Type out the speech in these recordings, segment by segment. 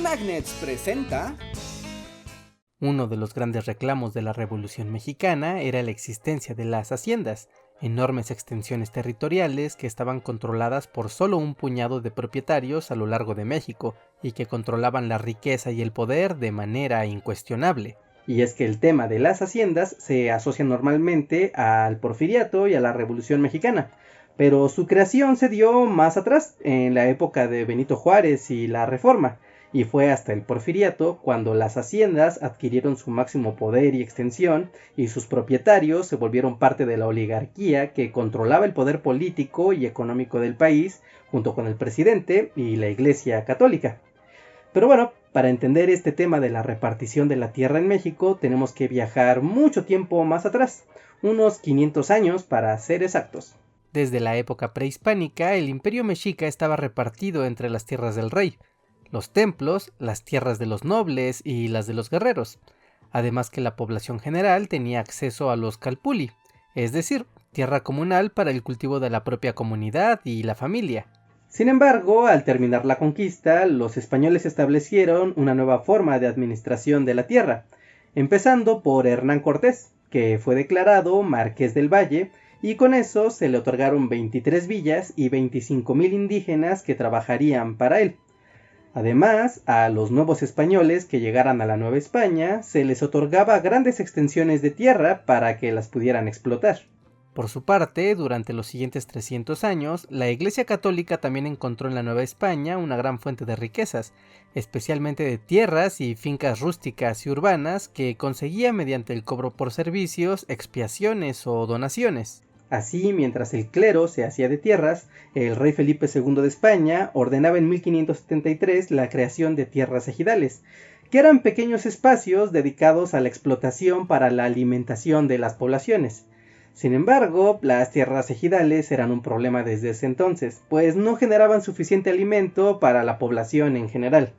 Lagnets presenta... Uno de los grandes reclamos de la Revolución Mexicana era la existencia de las haciendas, enormes extensiones territoriales que estaban controladas por solo un puñado de propietarios a lo largo de México y que controlaban la riqueza y el poder de manera incuestionable. Y es que el tema de las haciendas se asocia normalmente al Porfiriato y a la Revolución Mexicana, pero su creación se dio más atrás, en la época de Benito Juárez y la Reforma, y fue hasta el Porfiriato cuando las haciendas adquirieron su máximo poder y extensión, y sus propietarios se volvieron parte de la oligarquía que controlaba el poder político y económico del país, junto con el presidente y la Iglesia Católica. Pero bueno, para entender este tema de la repartición de la tierra en México, tenemos que viajar mucho tiempo más atrás, unos 500 años para ser exactos. Desde la época prehispánica, el Imperio Mexica estaba repartido entre las tierras del rey, los templos, las tierras de los nobles y las de los guerreros, además que la población general tenía acceso a los calpulli, es decir, tierra comunal para el cultivo de la propia comunidad y la familia. Sin embargo, al terminar la conquista, los españoles establecieron una nueva forma de administración de la tierra, empezando por Hernán Cortés, que fue declarado Marqués del Valle, y con eso se le otorgaron 23 villas y 25,000 indígenas que trabajarían para él. Además, a los nuevos españoles que llegaran a la Nueva España se les otorgaba grandes extensiones de tierra para que las pudieran explotar. Por su parte, durante los siguientes 300 años, la Iglesia Católica también encontró en la Nueva España una gran fuente de riquezas, especialmente de tierras y fincas rústicas y urbanas que conseguía mediante el cobro por servicios, expiaciones o donaciones. Así, mientras el clero se hacía de tierras, el rey Felipe II de España ordenaba en 1573 la creación de tierras ejidales, que eran pequeños espacios dedicados a la explotación para la alimentación de las poblaciones. Sin embargo, las tierras ejidales eran un problema desde ese entonces, pues no generaban suficiente alimento para la población en general,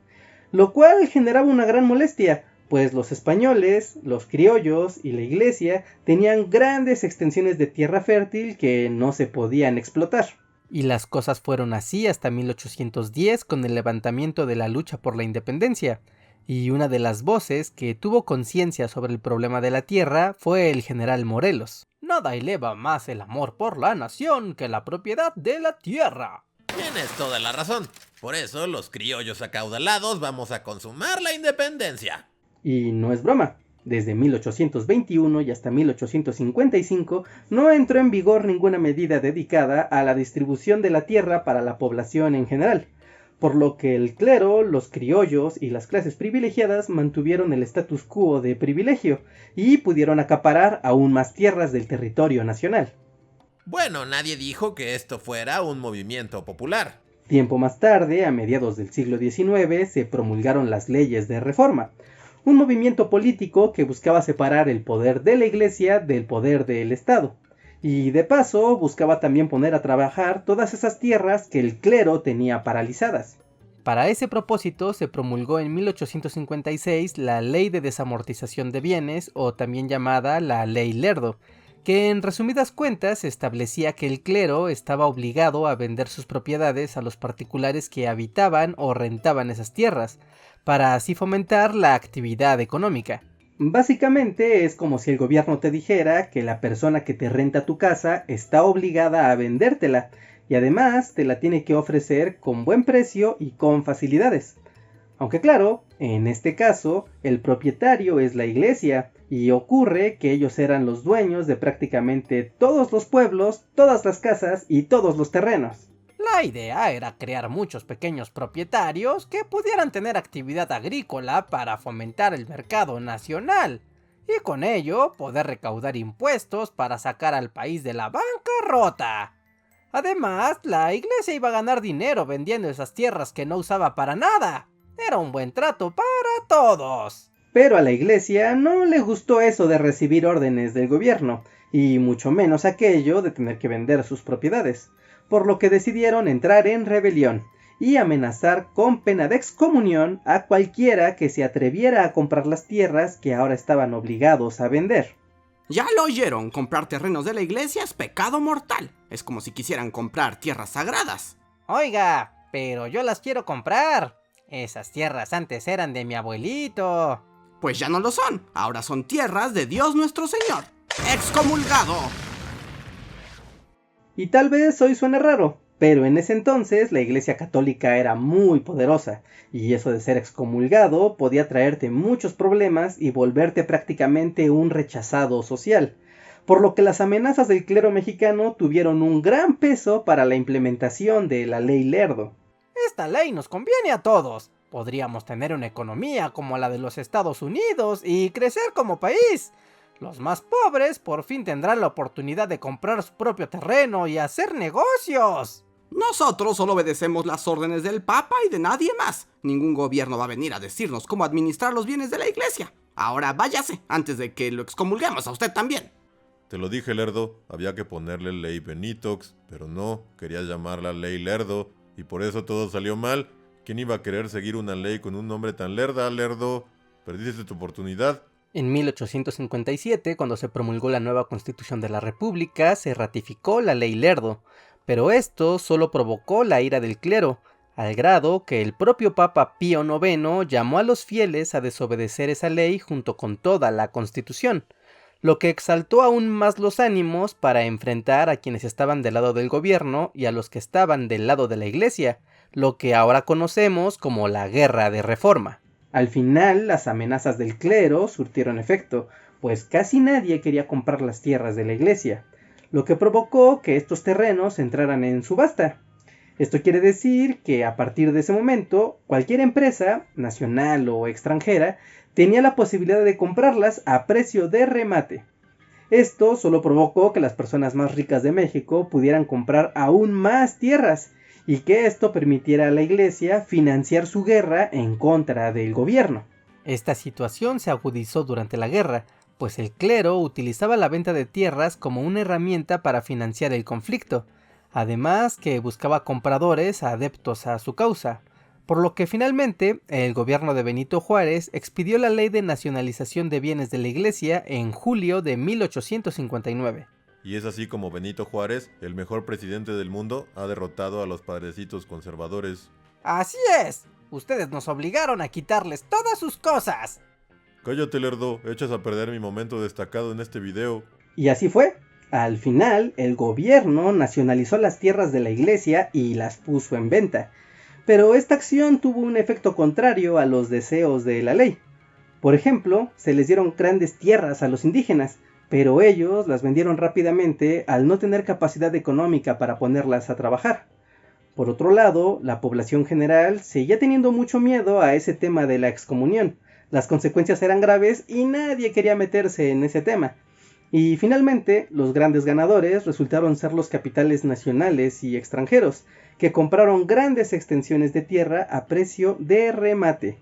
lo cual generaba una gran molestia, pues los españoles, los criollos y la iglesia tenían grandes extensiones de tierra fértil que no se podían explotar. Y las cosas fueron así hasta 1810 con el levantamiento de la lucha por la independencia, y una de las voces que tuvo conciencia sobre el problema de la tierra fue el general Morelos. Nada eleva más el amor por la nación que la propiedad de la tierra. Tienes toda la razón. Por eso los criollos acaudalados vamos a consumar la independencia. Y no es broma, desde 1821 y hasta 1855 no entró en vigor ninguna medida dedicada a la distribución de la tierra para la población en general, por lo que el clero, los criollos y las clases privilegiadas mantuvieron el status quo de privilegio y pudieron acaparar aún más tierras del territorio nacional. Bueno, nadie dijo que esto fuera un movimiento popular. Tiempo más tarde, a mediados del siglo XIX, se promulgaron las leyes de reforma, un movimiento político que buscaba separar el poder de la Iglesia del poder del Estado, y de paso buscaba también poner a trabajar todas esas tierras que el clero tenía paralizadas. Para ese propósito se promulgó en 1856 la Ley de Desamortización de Bienes, o también llamada la Ley Lerdo, que en resumidas cuentas establecía que el clero estaba obligado a vender sus propiedades a los particulares que habitaban o rentaban esas tierras, para así fomentar la actividad económica. Básicamente es como si el gobierno te dijera que la persona que te renta tu casa está obligada a vendértela, y además te la tiene que ofrecer con buen precio y con facilidades. Aunque claro, en este caso, el propietario es la iglesia, y ocurre que ellos eran los dueños de prácticamente todos los pueblos, todas las casas y todos los terrenos. La idea era crear muchos pequeños propietarios que pudieran tener actividad agrícola para fomentar el mercado nacional, y con ello poder recaudar impuestos para sacar al país de la bancarrota. Además, la iglesia iba a ganar dinero vendiendo esas tierras que no usaba para nada. Era un buen trato para todos. Pero a la iglesia no le gustó eso de recibir órdenes del gobierno, y mucho menos aquello de tener que vender sus propiedades, por lo que decidieron entrar en rebelión y amenazar con pena de excomunión a cualquiera que se atreviera a comprar las tierras que ahora estaban obligados a vender. Ya lo oyeron, comprar terrenos de la iglesia es pecado mortal. Es como si quisieran comprar tierras sagradas. Oiga, pero yo las quiero comprar. Esas tierras antes eran de mi abuelito. Pues ya no lo son, ahora son tierras de Dios nuestro Señor. ¡Excomulgado! Y tal vez hoy suene raro, pero en ese entonces la Iglesia Católica era muy poderosa, y eso de ser excomulgado podía traerte muchos problemas y volverte prácticamente un rechazado social, por lo que las amenazas del clero mexicano tuvieron un gran peso para la implementación de la Ley Lerdo. Esta ley nos conviene a todos. Podríamos tener una economía como la de los Estados Unidos y crecer como país. Los más pobres por fin tendrán la oportunidad de comprar su propio terreno y hacer negocios. Nosotros solo obedecemos las órdenes del Papa y de nadie más. Ningún gobierno va a venir a decirnos cómo administrar los bienes de la iglesia. Ahora váyase, antes de que lo excomulguemos a usted también. Te lo dije, Lerdo, había que ponerle ley Benitox, pero no, querías llamarla ley Lerdo, y por eso todo salió mal. ¿Quién iba a querer seguir una ley con un nombre tan lerda, Lerdo? Perdiste tu oportunidad. En 1857, cuando se promulgó la nueva Constitución de la República, se ratificó la Ley Lerdo, pero esto solo provocó la ira del clero, al grado que el propio Papa Pío IX llamó a los fieles a desobedecer esa ley junto con toda la Constitución, lo que exaltó aún más los ánimos para enfrentar a quienes estaban del lado del gobierno y a los que estaban del lado de la Iglesia, lo que ahora conocemos como la Guerra de Reforma. Al final, las amenazas del clero surtieron efecto, pues casi nadie quería comprar las tierras de la iglesia, lo que provocó que estos terrenos entraran en subasta. Esto quiere decir que a partir de ese momento, cualquier empresa, nacional o extranjera, tenía la posibilidad de comprarlas a precio de remate. Esto solo provocó que las personas más ricas de México pudieran comprar aún más tierras, y que esto permitiera a la iglesia financiar su guerra en contra del gobierno. Esta situación se agudizó durante la guerra, pues el clero utilizaba la venta de tierras como una herramienta para financiar el conflicto, además que buscaba compradores adeptos a su causa, por lo que finalmente el gobierno de Benito Juárez expidió la ley de nacionalización de bienes de la iglesia en julio de 1859. Y es así como Benito Juárez, el mejor presidente del mundo, ha derrotado a los padrecitos conservadores. ¡Así es! Ustedes nos obligaron a quitarles todas sus cosas. Cállate, Lerdo, echas a perder mi momento destacado en este video. Y así fue. Al final, el gobierno nacionalizó las tierras de la iglesia y las puso en venta. Pero esta acción tuvo un efecto contrario a los deseos de la ley. Por ejemplo, se les dieron grandes tierras a los indígenas, pero ellos las vendieron rápidamente al no tener capacidad económica para ponerlas a trabajar. Por otro lado, la población general seguía teniendo mucho miedo a ese tema de la excomunión. Las consecuencias eran graves y nadie quería meterse en ese tema. Y finalmente, los grandes ganadores resultaron ser los capitales nacionales y extranjeros, que compraron grandes extensiones de tierra a precio de remate.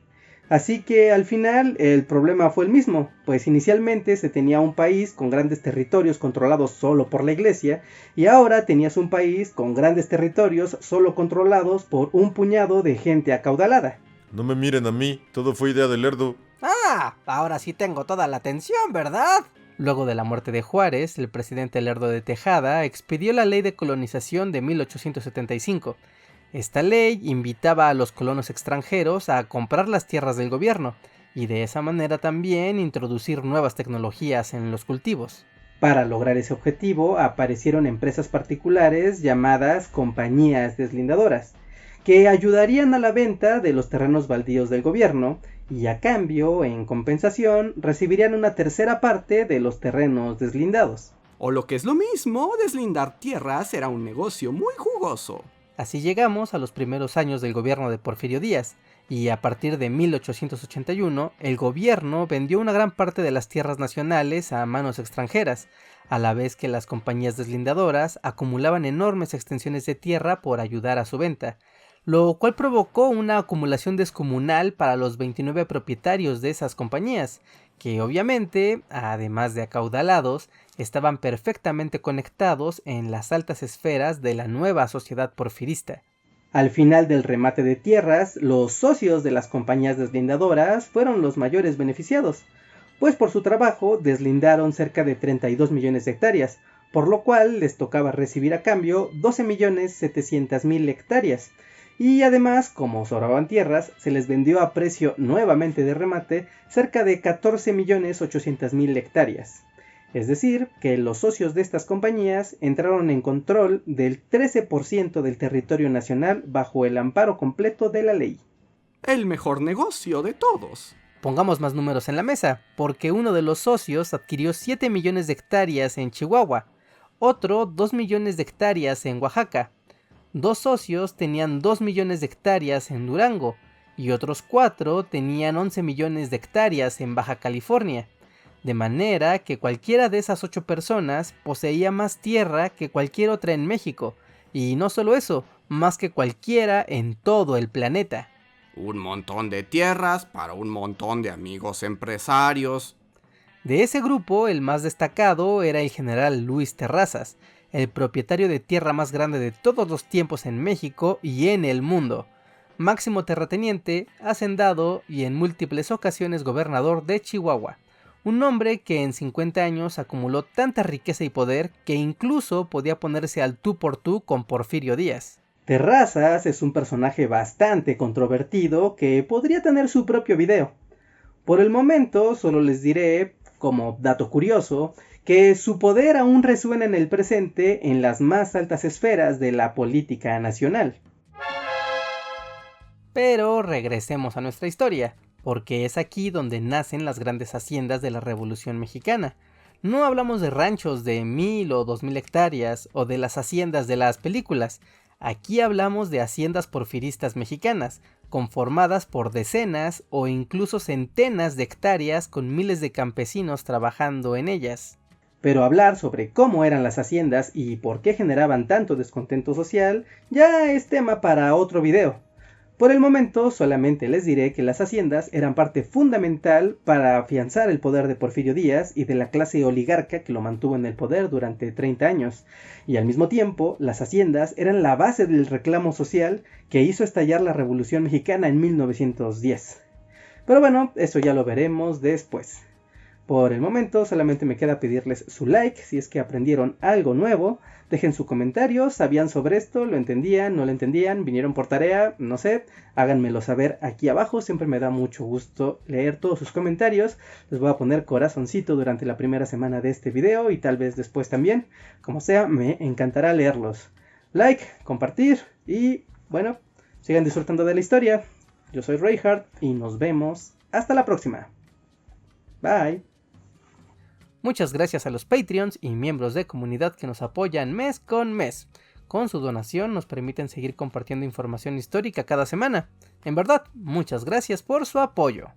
Así que al final el problema fue el mismo, pues inicialmente se tenía un país con grandes territorios controlados solo por la iglesia, y ahora tenías un país con grandes territorios solo controlados por un puñado de gente acaudalada. No me miren a mí, todo fue idea de Lerdo. ¡Ah! Ahora sí tengo toda la atención, ¿verdad? Luego de la muerte de Juárez, el presidente Lerdo de Tejada expidió la Ley de Colonización de 1875. Esta ley invitaba a los colonos extranjeros a comprar las tierras del gobierno, y de esa manera también introducir nuevas tecnologías en los cultivos. Para lograr ese objetivo aparecieron empresas particulares llamadas compañías deslindadoras, que ayudarían a la venta de los terrenos baldíos del gobierno, y a cambio, en compensación, recibirían una tercera parte de los terrenos deslindados. O lo que es lo mismo, deslindar tierras era un negocio muy jugoso. Así llegamos a los primeros años del gobierno de Porfirio Díaz, y a partir de 1881 el gobierno vendió una gran parte de las tierras nacionales a manos extranjeras, a la vez que las compañías deslindadoras acumulaban enormes extensiones de tierra por ayudar a su venta, lo cual provocó una acumulación descomunal para los 29 propietarios de esas compañías, que obviamente, además de acaudalados, estaban perfectamente conectados en las altas esferas de la nueva sociedad porfirista. Al final del remate de tierras, los socios de las compañías deslindadoras fueron los mayores beneficiados, pues por su trabajo deslindaron cerca de 32 millones de hectáreas, por lo cual les tocaba recibir a cambio 12.700.000 hectáreas, Y además, como sobraban tierras, se les vendió a precio nuevamente de remate cerca de 14.800.000 hectáreas. Es decir, que los socios de estas compañías entraron en control del 13% del territorio nacional bajo el amparo completo de la ley. El mejor negocio de todos. Pongamos más números en la mesa, porque uno de los socios adquirió 7 millones de hectáreas en Chihuahua, otro 2 millones de hectáreas en Oaxaca, 2 socios tenían 2 millones de hectáreas en Durango, y otros 4 tenían 11 millones de hectáreas en Baja California, de manera que cualquiera de esas 8 personas poseía más tierra que cualquier otra en México, y no solo eso, más que cualquiera en todo el planeta. Un montón de tierras para un montón de amigos empresarios. De ese grupo, el más destacado era el general Luis Terrazas, el propietario de tierra más grande de todos los tiempos en México y en el mundo, máximo terrateniente, hacendado y en múltiples ocasiones gobernador de Chihuahua. Un hombre que en 50 años acumuló tanta riqueza y poder que incluso podía ponerse al tú por tú con Porfirio Díaz. Terrazas es un personaje bastante controvertido que podría tener su propio video. Por el momento solo les diré, como dato curioso, que su poder aún resuena en el presente en las más altas esferas de la política nacional. Pero regresemos a nuestra historia, porque es aquí donde nacen las grandes haciendas de la Revolución Mexicana. No hablamos de ranchos de 1000 o 2000 hectáreas o de las haciendas de las películas. Aquí hablamos de haciendas porfiristas mexicanas, conformadas por decenas o incluso centenas de hectáreas con miles de campesinos trabajando en ellas. Pero hablar sobre cómo eran las haciendas y por qué generaban tanto descontento social ya es tema para otro video. Por el momento solamente les diré que las haciendas eran parte fundamental para afianzar el poder de Porfirio Díaz y de la clase oligarca que lo mantuvo en el poder durante 30 años. Y al mismo tiempo, las haciendas eran la base del reclamo social que hizo estallar la Revolución Mexicana en 1910. Pero bueno, eso ya lo veremos después. Por el momento solamente me queda pedirles su like si es que aprendieron algo nuevo. Dejen su comentario, ¿sabían sobre esto? ¿Lo entendían? ¿No lo entendían? ¿Vinieron por tarea? No sé, háganmelo saber aquí abajo, siempre me da mucho gusto leer todos sus comentarios. Les voy a poner corazoncito durante la primera semana de este video y tal vez después también. Como sea, me encantará leerlos. Like, compartir y bueno, sigan disfrutando de la historia. Yo soy Reinhardt y nos vemos hasta la próxima. Bye. Muchas gracias a los Patreons y miembros de comunidad que nos apoyan mes con mes. Con su donación nos permiten seguir compartiendo información histórica cada semana. En verdad, muchas gracias por su apoyo.